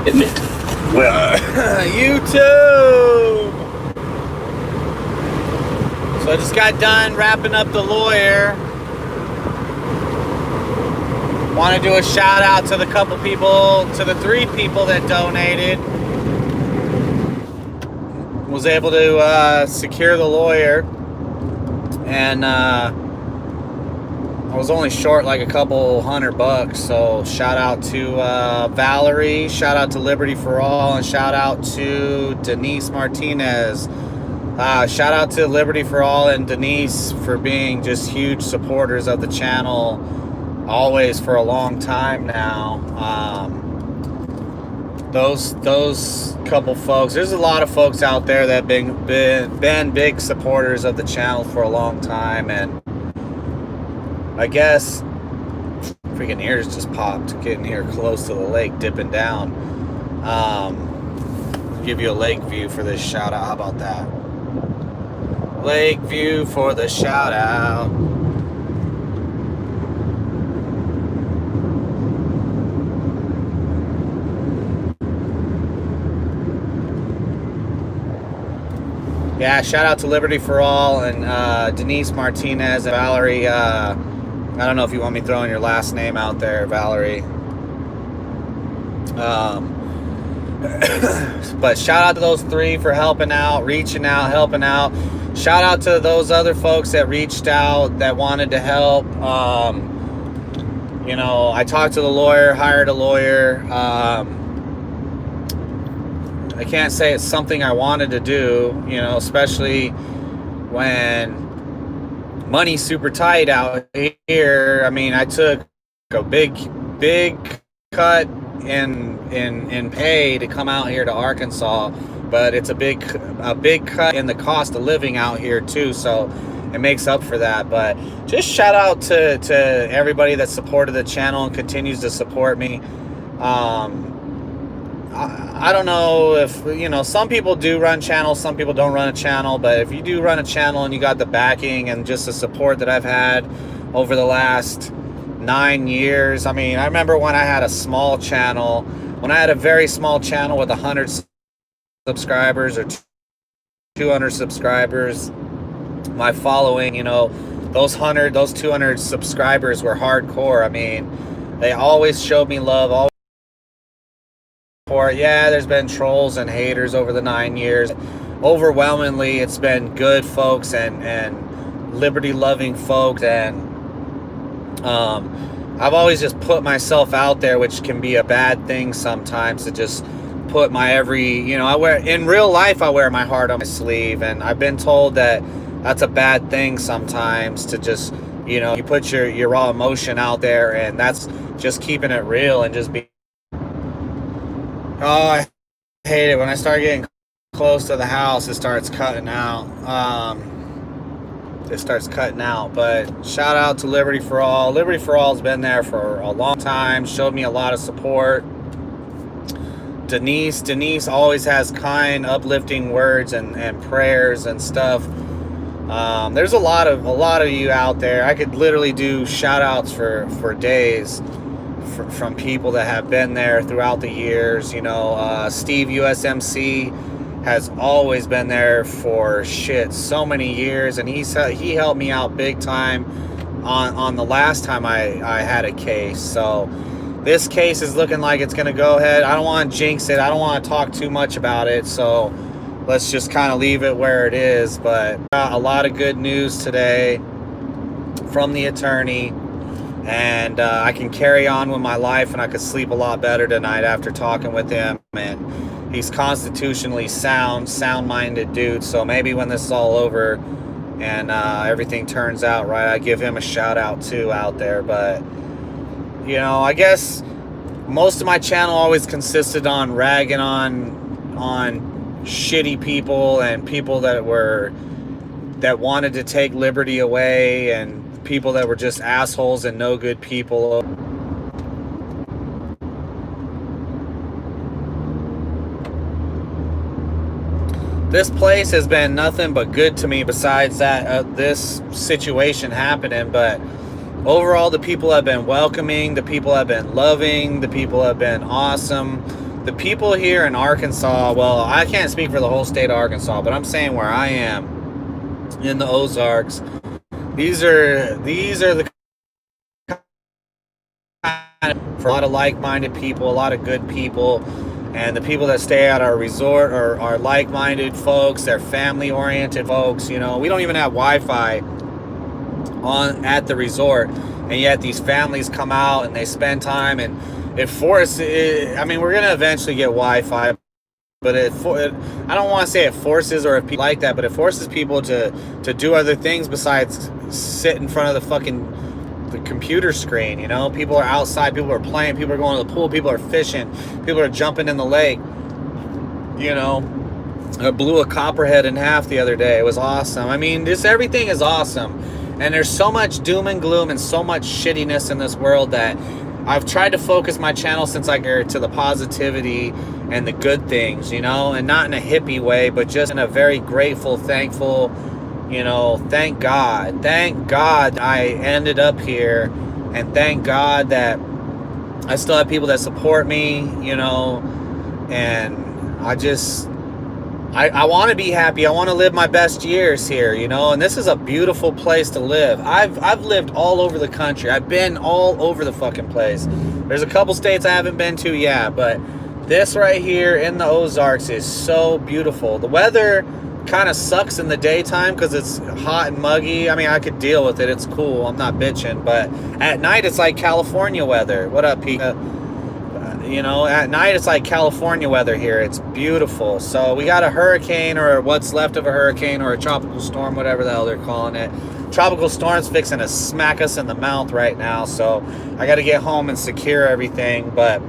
Admit. Well, YouTube! So I just got done wrapping up The Lawyer. Want to do a shout out to the three people that donated. Was able to secure The Lawyer. And I was only short like a couple $100, so shout out to Valerie, shout out to Liberty for All, and shout out to Denise Martinez. Shout out to Liberty for All and Denise for being just huge supporters of the channel, always for a long time now. Those couple folks, there's a lot of folks out there that have been big supporters of the channel for a long time, and I guess freaking ears just popped getting here close to the lake, dipping down. Give you a lake view for this shout out. How about that? Lake view for the shout out. Yeah, shout out to Liberty for All and Denise Martinez and Valerie. I don't know if you want me throwing your last name out there, Valerie. But shout out to those three for helping out, reaching out, helping out. Shout out to those other folks that reached out, that wanted to help. You know, I talked to the lawyer, hired a lawyer. I can't say it's something I wanted to do, you know, especially when money's super tight out here. I mean, I took a big cut in pay to come out here to Arkansas, but it's a big cut in the cost of living out here too, so it makes up for that. But just shout out to everybody that supported the channel and continues to support me. I don't know if, you know, some people do run channels, some people don't run a channel, but if you do run a channel and you got the backing and just the support that I've had over the last 9 years. I mean, I remember when I had a small channel, when I had a very small channel with 100 subscribers or 200 subscribers, my following, you know, those 200 subscribers were hardcore. I mean, they always showed me love, always. Yeah, there's been trolls and haters over the 9 years. Overwhelmingly, it's been good folks and liberty-loving folks, and I've always just put myself out there, which can be a bad thing sometimes, to just put my you know, in real life, I wear my heart on my sleeve, and I've been told that that's a bad thing sometimes, to just, you know, you put your raw emotion out there, and that's just keeping it real and just be. Oh, I hate it when I start getting close to the house. It starts cutting out. But shout out to Liberty for All. Liberty for All has been there for a long time. Showed me a lot of support. Denise always has kind, uplifting words and prayers and stuff. There's a lot of you out there. I could literally do shout outs for days. From people that have been there throughout the years. You know, Steve USMC has always been there for so many years, and he helped me out big time on the last time I had a case. So this case is looking like it's gonna go ahead. I don't want to jinx it. I don't want to talk too much about it, so let's just kind of leave it where it is. But a lot of good news today from the attorney. And I can carry on with my life, and I could sleep a lot better tonight after talking with him. And he's constitutionally sound-minded dude. So maybe when this is all over and everything turns out right, I give him a shout out too out there. But, you know, I guess most of my channel always consisted on ragging on shitty people and people that wanted to take liberty away, and people that were just assholes and no good people. This place has been nothing but good to me besides that this situation happening, but overall the people have been welcoming, the people have been loving, the people have been awesome. the people here in Arkansas, well, I can't speak for the whole state of Arkansas, but I'm saying where I am in the Ozarks, these are the kind of, for a lot of like-minded people, a lot of good people, and the people that stay at our resort are like-minded folks. They're family-oriented folks. You know, we don't even have Wi-Fi at the resort, and yet these families come out and they spend time, and I mean, we're gonna eventually get Wi-Fi, but I don't want to say it forces or if people like that, but it forces people to do other things besides sit in front of the computer screen. You know, people are outside, people are playing, people are going to the pool, people are fishing, people are jumping in the lake. You know, I blew a copperhead in half the other day. It was awesome. I mean, everything is awesome, and there's so much doom and gloom and so much shittiness in this world that I've tried to focus my channel since I got to the positivity and the good things, you know, and not in a hippie way, but just in a very grateful, thankful, you know, thank God I ended up here, and thank God that I still have people that support me, you know, and I want to be happy. I want to live my best years here, you know, and this is a beautiful place to live. I've lived all over the country. I've been all over the fucking place. There's a couple states I haven't been to, yeah, but this right here in the Ozarks is so beautiful. The weather kind of sucks in the daytime because it's hot and muggy. I mean, I could deal with it. It's cool. I'm not bitching. But at night, it's like California weather. What up, Pete? You know, at night it's like California weather here. It's beautiful. So we got a hurricane, or what's left of a hurricane, or a tropical storm, whatever the hell they're calling it. Tropical storm's fixing to smack us in the mouth right now. So I got to get home and secure everything. But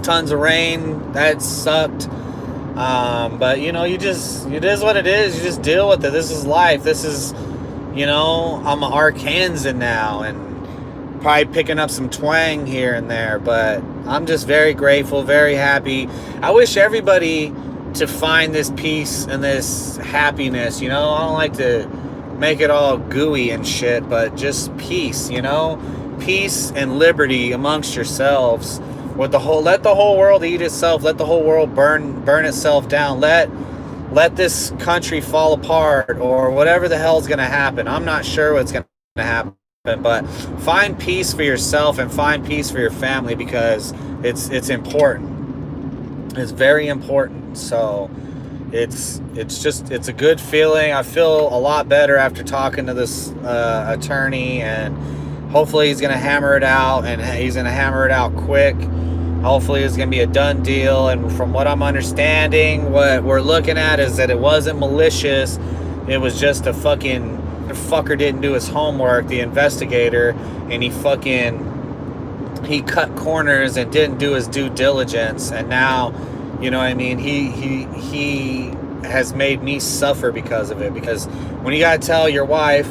tons of rain. That sucked. But you know, it is what it is. You just deal with it. This is life. This is, you know, I'm an Arkansan now, and probably picking up some twang here and there, but I'm just very grateful, very happy. I wish everybody to find this peace and this happiness, you know. I don't like to make it all gooey and shit, but just peace, you know, peace and liberty amongst yourselves. Let the whole world eat itself. Let the whole world burn itself down. Let this country fall apart, or whatever the hell's gonna happen. I'm not sure what's gonna happen. But find peace for yourself and find peace for your family, because it's important. It's very important. So it's a good feeling. I feel a lot better after talking to this attorney, and hopefully he's gonna hammer it out, and he's gonna hammer it out quick. Hopefully it's gonna be a done deal. And from what I'm understanding, what we're looking at is that it wasn't malicious. It was just the fucker didn't do his homework, the investigator, and he cut corners and didn't do his due diligence, and now, you know what I mean, he has made me suffer because of it. Because when you gotta tell your wife,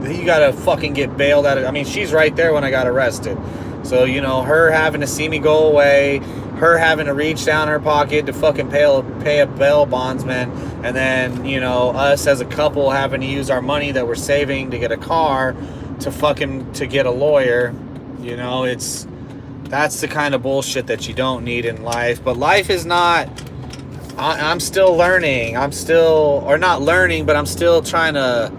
you gotta fucking get bailed out of, I mean, she's right there when I got arrested. So, you know, her having to see me go away, her having to reach down her pocket to fucking pay a bail bondsman, and then, you know, us as a couple having to use our money that we're saving to get a car to get a lawyer. You know, that's the kind of bullshit that you don't need in life. But life is not, I'm still learning. I'm still trying to,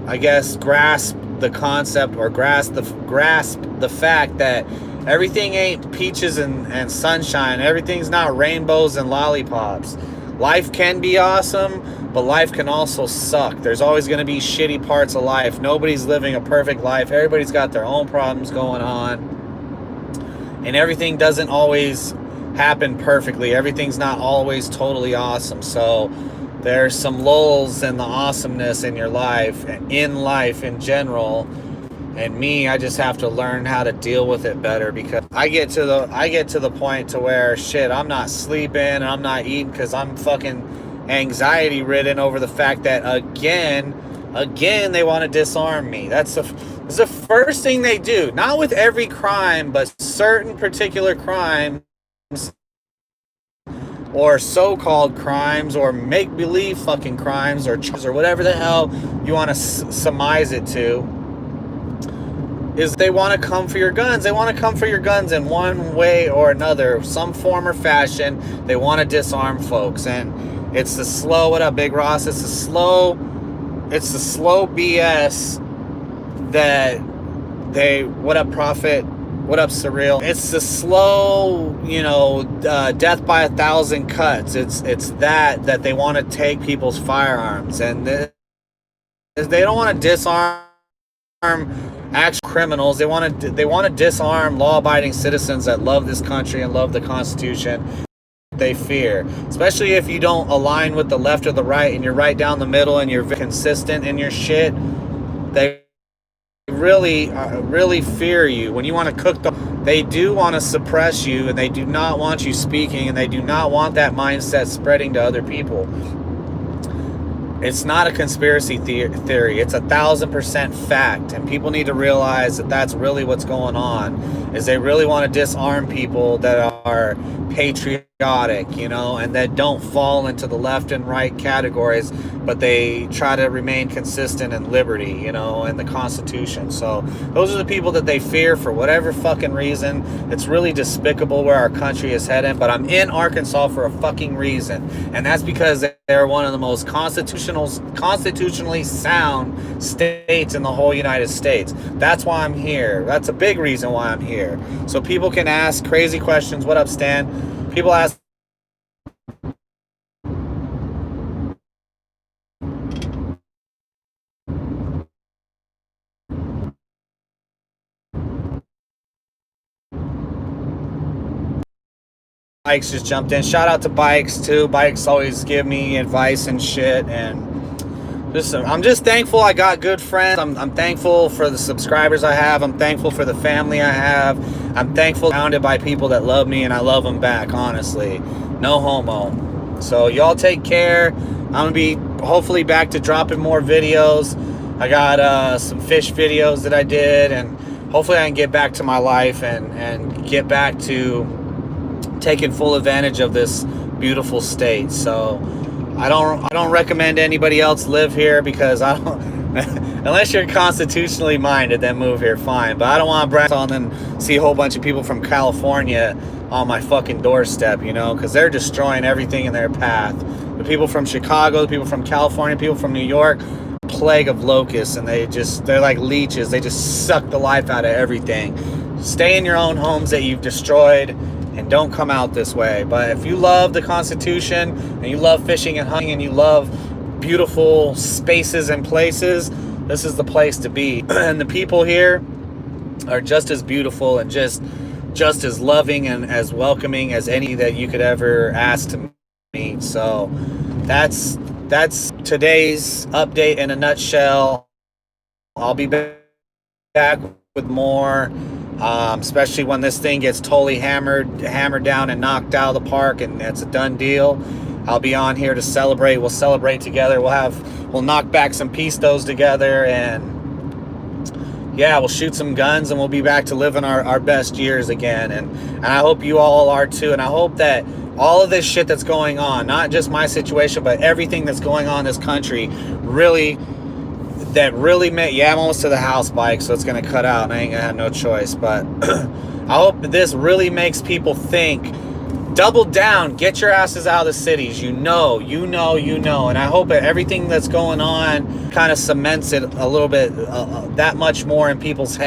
I guess, grasp the concept, or grasp the fact that everything ain't peaches and sunshine. Everything's not rainbows and lollipops. Life can be awesome, but life can also suck. There's always going to be shitty parts of life. Nobody's living a perfect life. Everybody's got their own problems going on, and everything doesn't always happen perfectly. Everything's not always totally awesome. So there's some lulls in the awesomeness in your life, in general. And me, I just have to learn how to deal with it better, because I get to the point to where, shit, I'm not sleeping and I'm not eating because I'm fucking anxiety ridden over the fact that again they want to disarm me. That's the first thing they do. Not with every crime, but certain particular crimes, or so-called crimes, or make-believe fucking crimes, or whatever the hell you want to surmise it to. is they want to come for your guns. They want to come for your guns in one way or another, some form or fashion. They want to disarm folks. And it's the slow, what up, Big Ross? It's the slow BS that they, what up, Prophet? What up, Surreal? It's the slow, death by 1,000 cuts. It's that they want to take people's firearms, and they don't want to disarm actual criminals. They want to disarm law-abiding citizens that love this country and love the Constitution. They fear, especially if you don't align with the left or the right, and you're right down the middle, and you're consistent in your shit. They really fear you. When you want to cook them, they do want to suppress you, and they do not want you speaking, and they do not want that mindset spreading to other people. It's not a conspiracy theory. It's 1,000% fact, and people need to realize that that's really what's going on. Is they really want to disarm people that are patriotic, and that don't fall into the left and right categories, but they try to remain consistent in liberty, and the Constitution. So those are the people that they fear for whatever fucking reason. It's really despicable where our country is heading, but I'm in Arkansas for a fucking reason, and that's because they're one of the most constitutionally sound states in the whole United States. That's why I'm here. That's a big reason why I'm here. So people can ask crazy questions. What up, Stan? People ask Bikes just jumped in. Shout out to Bikes too. Bikes always give me advice and shit, and I'm just thankful I got good friends. I'm thankful for the subscribers I have. I'm thankful for the family I have. I'm thankful surrounded by people that love me, and I love them back, honestly. No homo. So y'all take care. I'm gonna be hopefully back to dropping more videos. I got some fish videos that I did, and hopefully I can get back to my life and get back to taking full advantage of this beautiful state. So I don't recommend anybody else live here, because I don't unless you're constitutionally minded, then move here, fine. But I don't want to brag on and see a whole bunch of people from California on my fucking doorstep, because they're destroying everything in their path. The people from Chicago, the people from California, people from New York, plague of locusts, and they're like leeches. They just suck the life out of everything. Stay in your own homes that you've destroyed, and don't come out this way. But if you love the Constitution, and you love fishing and hunting, and you love beautiful spaces and places, this is the place to be. And the people here are just as beautiful and just as loving and as welcoming as any that you could ever ask to meet. So that's today's update in a nutshell. I'll be back with more. Especially when this thing gets totally hammered down and knocked out of the park, and it's a done deal. I'll be on here to celebrate. We'll celebrate together. We'll knock back some pistos together, and yeah, we'll shoot some guns, and we'll be back to living our best years again. And I hope you all are too. And I hope that all of this shit that's going on, not just my situation, but everything that's going on in this country, really yeah, I'm almost to the house, Bike, so it's gonna cut out and I ain't gonna have no choice. But I hope this really makes people think. Double down, get your asses out of the cities. You know. And I hope that everything that's going on kind of cements it a little bit, that much more in people's heads.